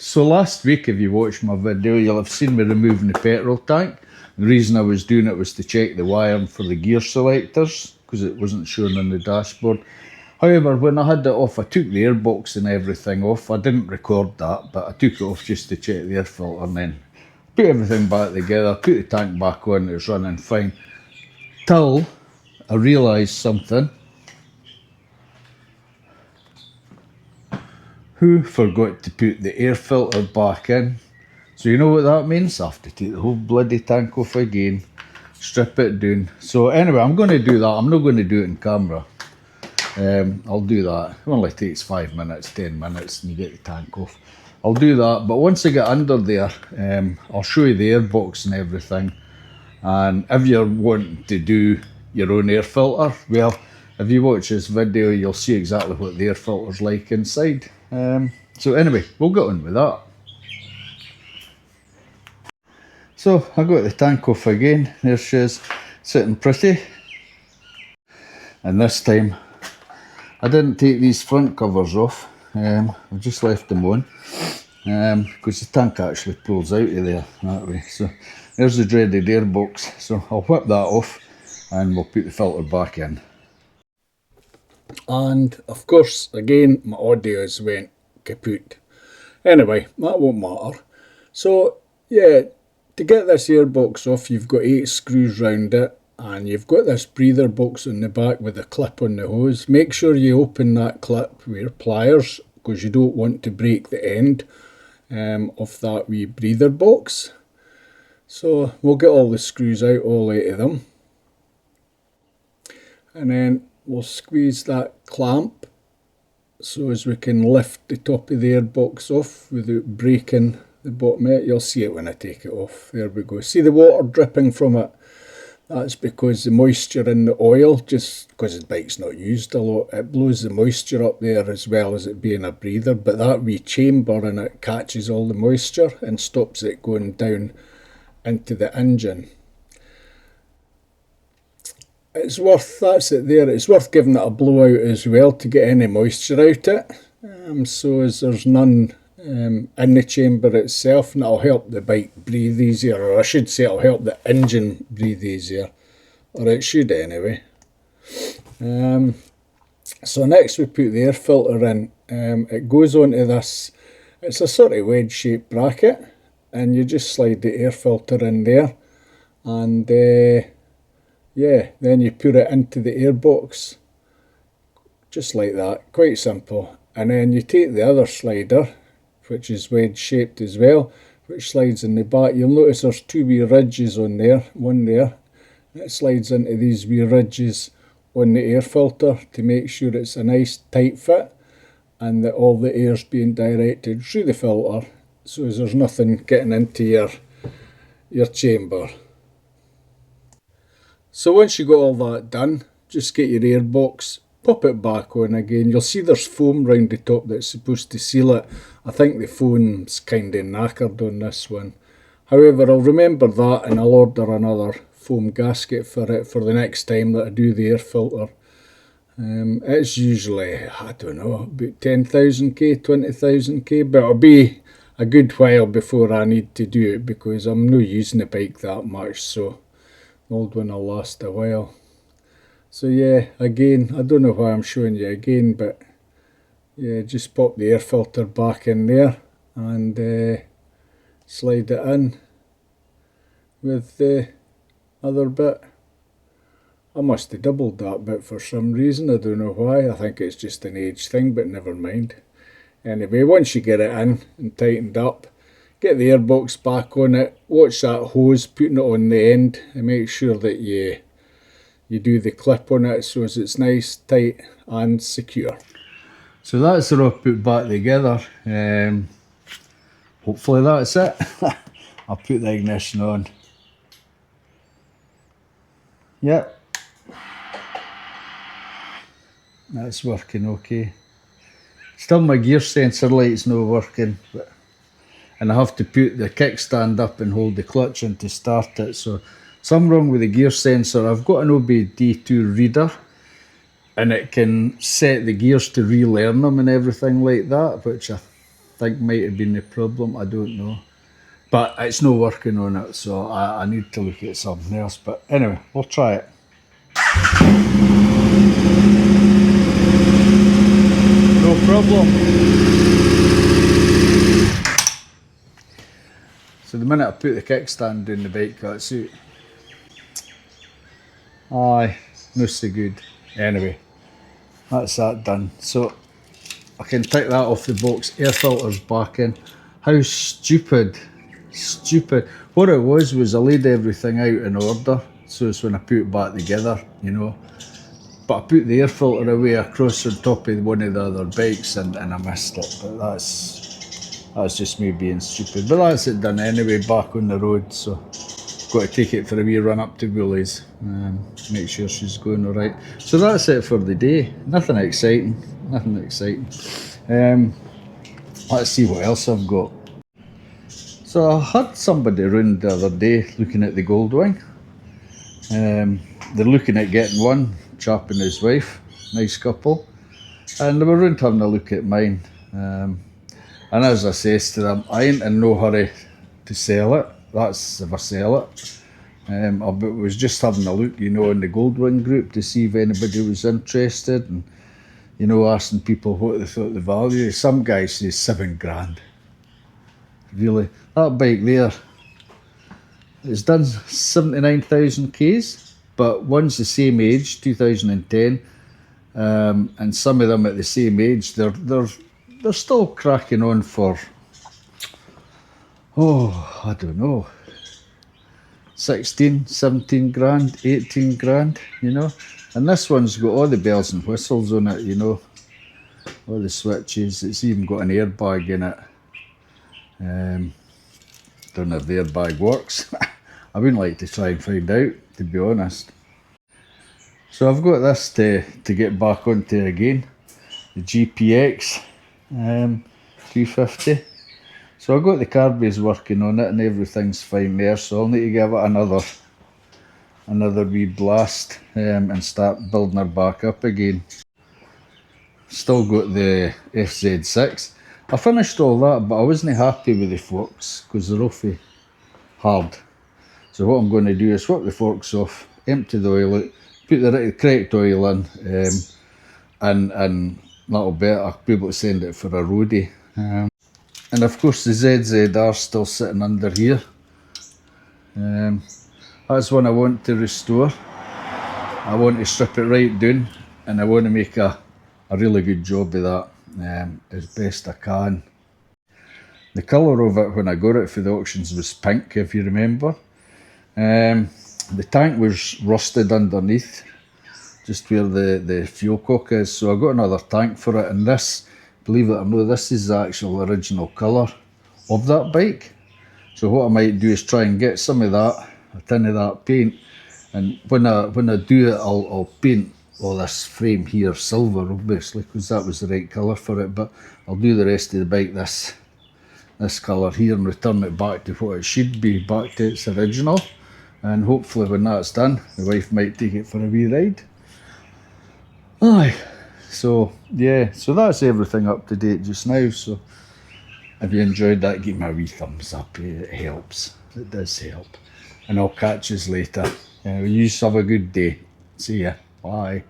So last week, if you watched my video, you'll have seen me removing the petrol tank. The reason I was doing it was to check the wiring for the gear selectors, because it wasn't shown on the dashboard. However, when I had it off, I took the airbox and everything off. I didn't record that, but I took it off just to check the air filter, and then put everything back together, put the tank back on, it was running fine. Till I realised something. Who forgot to put the air filter back in? So you know what that means? I have to take the whole bloody tank off again, strip it down. So anyway, I'm going to do that. I'm not going to do it in camera. I'll do that. It only takes 5 minutes, 10 minutes, and you get the tank off. I'll do that, but once I get under there, I'll show you the airbox and everything. And if you're wanting to do your own air filter, well, if you watch this video, you'll see exactly what the air filter's like inside. So anyway, we'll get on with that. So I got the tank off again. There she is, sitting pretty. And this time, I didn't take these front covers off. I just left them on. Because the tank actually pulls out of there that way. So there's the dreaded airbox. So I'll whip that off and we'll put the filter back in. And of course, again, my audios went kaput. Anyway, that won't matter. So yeah, to get this airbox off, you've got 8 screws round it, and you've got this breather box on the back with a clip on the hose. Make sure you open that clip with your pliers, because you don't want to break the end of that wee breather box. So we'll get all the screws out, all 8 of them, and then we'll squeeze that clamp so as we can lift the top of the airbox off without breaking the bottom of it. You'll see it when I take it off. There we go. See the water dripping from it? That's because the moisture in the oil, just because the bike's not used a lot, it blows the moisture up there as well as it being a breather. But that wee chamber in it catches all the moisture and stops it going down into the engine. It's worth, that's it there, it's worth giving it a blowout as well to get any moisture out it. So as there's none in the chamber itself, and that'll help the bike breathe easier, or I should say it'll help the engine breathe easier, or it should anyway. So next we put the air filter in. It goes onto this, it's a sort of wedge shaped bracket, and you just slide the air filter in there, and yeah, then you put it into the airbox, just like that, quite simple. And then you take the other slider, which is wedge shaped as well, which slides in the back. You'll notice there's 2 wee ridges on there, one there, and it slides into these wee ridges on the air filter to make sure it's a nice tight fit and that all the air's being directed through the filter, so as there's nothing getting into your chamber. So once you got all that done, just get your airbox, pop it back on again. You'll see there's foam round the top that's supposed to seal it. I think the foam's kind of knackered on this one. However, I'll remember that and I'll order another foam gasket for it for the next time that I do the air filter. It's usually, I don't know, about 10,000k, 20,000k, but it'll be a good while before I need to do it because I'm not using the bike that much, so the old one will last a while. So yeah, again, I don't know why I'm showing you again, but yeah, just pop the air filter back in there and slide it in with the other bit. I must have doubled that bit for some reason, I don't know why. I think it's just an age thing, but never mind. Anyway, once you get it in and tightened up, get the airbox back on it, watch that hose, putting it on the end, and make sure that you do the clip on it so as it's nice, tight and secure. So that's all put back together. Hopefully that's it. I'll put the ignition on. Yep. That's working okay. Still my gear sensor light's not working, and I have to put the kickstand up and hold the clutch in to start it. So something wrong with the gear sensor. I've got an OBD2 reader and it can set the gears to relearn them and everything like that, which I think might have been the problem, I don't know. But it's not working on it, so I need to look at something else. But anyway, we'll try it. No problem. So the minute I put the kickstand in the bike, that's it. Aye, no so good. Anyway, that's that done. So I can take that off the box. Air filter's back in. How stupid. What it was I laid everything out in order, so it's when I put it back together, you know. But I put the air filter away across on top of one of the other bikes and I missed it. But that's just me being stupid. But that's it done anyway, back on the road, so got to take it for a wee run up to Woolies. Make sure she's going alright. So that's it for the day. Nothing exciting. Let's see what else I've got. So I had somebody around the other day looking at the Goldwing. They're looking at getting one, chap and his wife, nice couple. And they were around having a look at mine. And as I says to them, I ain't in no hurry to sell it. That's if I sell it. I was just having a look, you know, in the Goldwing group to see if anybody was interested and, you know, asking people what they thought the value is. Some guy says $7,000. Really, that bike there, it's done 79,000 Ks, but one's the same age, 2010, and some of them at the same age, they're still cracking on for, I don't know, 16, 17 grand, 18 grand, you know. And this one's got all the bells and whistles on it, you know, all the switches. It's even got an airbag in it. Don't know if the airbag works. I wouldn't like to try and find out, to be honest. So I've got this to get back onto again, the GPX 250. So I've got the carbies working on it and everything's fine there, so I'll need to give it another wee blast and start building her back up again. Still got the FZ6. I finished all that, but I wasn't happy with the forks because they're awfully hard. So what I'm going to do is swap the forks off, empty the oil out, put the correct oil in, and that'll be it. I'll be able to send it for a roadie. And of course the ZZR still sitting under here. That's one I want to restore. I want to strip it right down and I want to make a really good job of that. As best I can. The colour of it when I got it for the auctions was pink, if you remember. The tank was rusted underneath, just where the fuel cock is, so I got another tank for it, and this, believe it or not, this is the actual original colour of that bike. So what I might do is try and get some of that, a tin of that paint, and when I do it, I'll paint all this frame here silver, obviously, because that was the right colour for it, but I'll do the rest of the bike this colour here and return it back to what it should be, back to its original. And hopefully when that's done, the wife might take it for a wee ride. Aye, so yeah, so that's everything up to date just now. So if you enjoyed that, give me a wee thumbs up, it helps, it does help. And I'll catch you later. You have a good day. See ya. Bye.